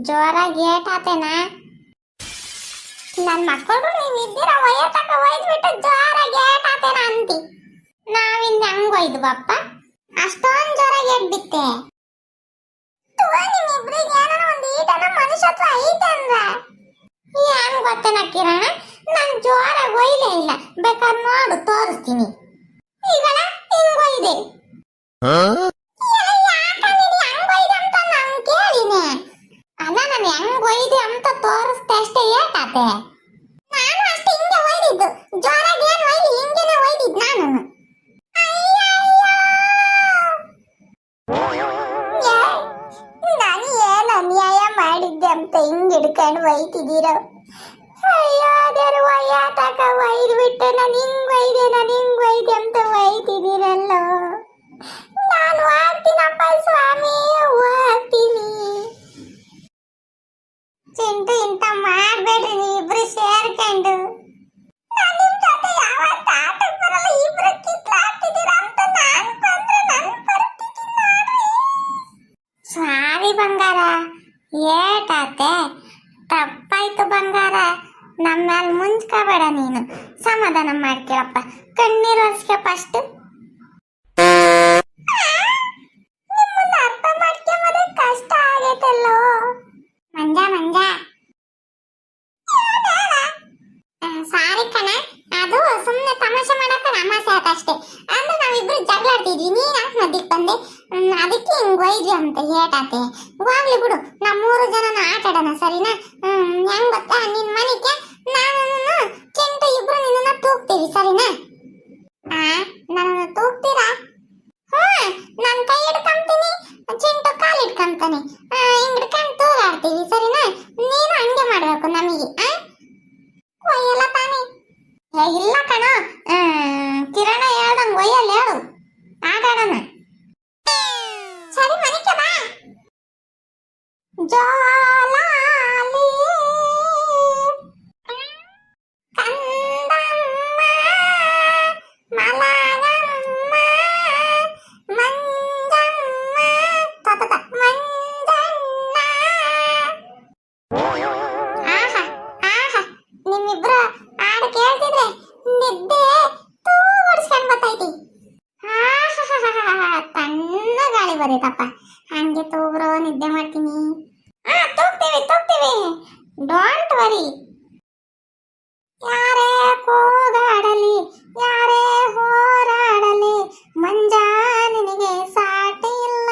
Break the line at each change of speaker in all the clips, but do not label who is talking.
ಜೋರಾಗಿ ಏಟಾತೇನಾ? ನನ್ನ ಮಕ್ಕಳು ನೀವು ಇದ್ದೀರ ಒಯ್ಯತಕ್ಕ ಒಯ್ದ್ಬಿಟ್ಟು ಜೋರಾಗಿ ಏಟಾತೇನ ಅಂತಿ. ನಾವಿಂದ ಹೆಂಗ್ ಒಯ್ದ್ವಪ್ಪ? ಅಷ್ಟೊಂದು ಜೋರಾಗಿ ಏಟ್ ಬಿತ್ತೆ. ನಿಮ್ಮಿಬ್ರಿಗೆ ಏನಾರ ಒಂದು ಈಟನ ಮನುಷ್ಯತ್ವ ಐತೆ ಅಂದ್ರ ಹೆಂಗ್ ಗೊತ್ತೇನ ಕಿರಣ? ನಾನು ಜೋರಾಗಿ ಒಯ್ಲೇ ಇಲ್ಲ, ಬೇಕಾದ್ರೆ ನೋಡು ತೋರಿಸ್ತೀನಿ. ಈಗಣ ಹಿಂಗ್ ಒಯ್ದೆ. ಅಲ್ಲ ನಾನು ಹೆಂಗ್ ಒಯ್ದೆ ಅಂತ ತೋರಿಸ್ದೆ ಅಷ್ಟೇ, ಏಟಾತೆ. ನಾನು ಅಷ್ಟೇ ಹಿಂಗೆ ಒಯ್ದಿದ್ದು, ಜೋರಾಗಿ ಏನು ಒಯ್ದಿ, ಹಿಂಗೇನೆ ಒಯ್ದಿದ್ದು ನಾನು. ನಾನು ಏನು ಅನ್ಯಾಯ ಮಾಡಿದ್ದೆ ಅಂತ ಹಿಂಗ್ ಹಿಡ್ಕೊಂಡು ಒಯ್ತಿದ್ದೀರ? ಅಯ್ಯೋ ದೇವ್ರು, ಒಯ್ಯಾತಕ ಒಯ್ದ್ಬಿಟ್ಟು ನಾನು ಹಿಂಗ್ ಒಯ್ದೆ ಅಂತ ಒಯ್ತಿದ್ದೀರಲ್ಲ. ನಾನು ಆಗ್ತೀನಪ್ಪ ಸ್ವಾಮಿ, ಆಗ್ತೀನಿ. ಚಿಂಟು ಇಂತ ಮಾಡ್ಬೇಡ್ರಿ ನೀವಿಬ್ರು ಸೇರ್ಕೊಂಡು. ನಾನು ನಿಮ್ ಜೊತೆ ಯಾವತ್ತ ಆಟಕ್ಕೆ ಬರಲ್ಲ, ಇಬ್ರು ಕಿತ್ಲಾಡ್ತಿದ್ದೀರ ಅಂತ ನಾನು ಬಂದ್ರೆ ನನ್ನ ಪರಿಸ್ಥಿತಿ ನೋಡ್ರಿ. ಸಾರಿ ಬಂಗಾರ, ಏಟಾತೆ, ತಪ್ಪಾಯ್ತು ಬಂಗಾರ. ನಮ್ಮ ಮೇಲೆ ಮುಂಚ್ಕೋಬೇಡ ನೀನು, ಸಮಾಧಾನ ಮಾಡ್ಕೊಳಪ್ಪ, ಕಣ್ಣೀರು ಒರೆಸ್ಕೆ ಫಸ್ಟ್. ನಿಮ್ಮನ್ನ ಅರ್ಥ ಮಾಡ್ಕೊಂಬದೇ ಕಷ್ಟ ಆಗೈತಲ್ಲೋ ಮಂಜ. ಸಾರಿ ಕಣ, ಅದು ಸುಮ್ಮನೆ ತಮಾಷೆ ಮಾಡಕ್ಕ ನಮಾಸೆ ಆತಷ್ಟೇ. ಅಂದ್ರೆ ನಾವಿಬ್ರು ಜಗಳಾಡ್ತಿದ್ವಿ, ನೀನ್ ಯಾಕೆ ಮಧ್ಯಕ್ಕೆ ಬಂದೆ, ಅದಕ್ಕೆ ಹಿಂಗ್ ಒಯ್ದ್ವಿ ಅಂತ ಏಟಾತೆ. ಹೋಗ್ಲಿ ಬಿಡು, ನಮ್ಮೂರು ಜನನ ಆಟ ಆಡೋಣ ಸರಿನಾ? ಹೆಂಗ್ ಗೊತ್ತಾ, ನಿನ್ ಮನೆಗೆ ನಾನು ಚಿಂಟು ಇಬ್ರು ನಿನ್ನ ತೂಗ್ತೀವಿ ಸರಿನಾ? ನನ್ನ ತೂಗ್ತೀರಾ? ನಾನು ಕೈ ಹಿಡ್ಕೊಂತೀನಿ, ಚಿಂಟು ಕಾಲು ಹಿಡ್ಕೊಂತಾನೆ, ಹಿಂಗ್ ಹಿಡ್ಕೊಂಡು ತೂಗಾಡ್ತೀವಿ ಸರಿನಾ? ನೀನು ಹಂಗೆ ಮಾಡ್ಬೇಕು ನಮಗೆ. ಒಯ್ಯಲ್ಲ ತಾನೇ? ಇಲ್ಲ ಕಣ, ಕಿರಣ ಹೇಳ್ದಂಗೆ ಒಯ್ಯಲ್ಲ, ಹೇಳು, ಆಟ ಆಡೋಣ. ಸರಿ ಮನಿಕೆ ಬಾ. ಜೋಲಾಲಿ ಕಂದಮ್ಮ ಮಲಗಮ್ಮ ಮಂಜಮ್ಮ ಮಂಜಣ್ಣ. ಆಹಾ ನಿಮ್ಮಿಬ್ರು ಹಾಡು ಕೇಳ್ತಿದ್ರೆ ನಿದ್ದೆ ತೂಗಡ್ಸ್ಕೊಂಡ್ ಬರ್ತೈತಿ. ತಣ್ಣ ಗಾಳಿ ಬರೀತಪ್ಪ, ಹಂಗೆ ತೂಗ್ರೋ ನಿದ್ದೆ ಮಾಡ್ತೀನಿ. ತೂಗ್ತೀವಿ, ಡೋಂಟ್ ವರಿ. ಯಾರೇ ಕೂಗಾಡಲಿ, ಯಾರೇ ಹೋರಾಡಲಿ, ಮಂಜ ನಿನಗೆ ಸಾಟಿ ಇಲ್ಲ.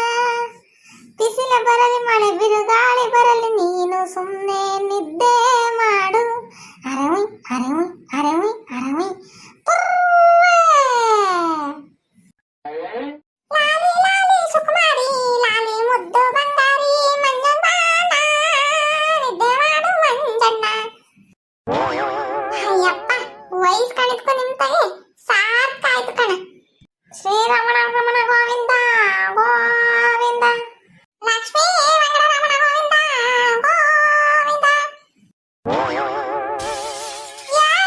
ಬಿಸಿಲು ಬರಲಿ, ಮಳೆ ಬಿರುಗಾಳಿ ಬರಲಿ, ನೀನು ಸುಮ್ಮನೆ ನಿದ್ದೆ ಮಾಡು. ಅರವಿ ಅರವಿ ಅರವಿ ಅರವಿ ಲಾಲಿ ಲಾಲಿ ಸುಕುಮಾರಿ, ಲಾಲಿ ಮುದ್ದು ಬಂಗಾರಿ, ಮಂಜಣ್ಣ ನಿದ್ದೆ ಮಾಡು ಮಂಜಣ್ಣ. ಅಯ್ಯಪ್ಪ, ವಯಸ್ ಕಣಿದ್ಕೊ ನಿಮ್ ತಾಯಿ, ಸಾಕಾಯ್ತು ಕಣ. ಶ್ರೀರಮಣ ರಮಣ ಗೋವಿಂದ ಗೋವಿಂದ, ಲಕ್ಷ್ಮೀ ವೆಂಕಟರಮಣ ಗೋವಿಂದ ಗೋವಿಂದ. ಯಾರು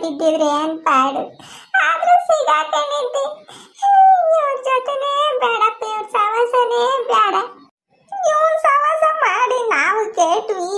ಬಿದ್ದಿದ್ರೆ ಏನ್ ಪಾಡು. ಆದ್ರೂ ಸಿಗಾಕೊಂಡಿದ್ದೆ. ಇವ್ರ ಜೊತೆನೇ ಬೇಡಪ್ಪ, ಇವ್ರ ಸವಾಸನೇ ಬೇಡ. ಇವ್ರ ಸವಾಸ ಮಾಡಿ ನಾವು ಕೇಟ್ವಿ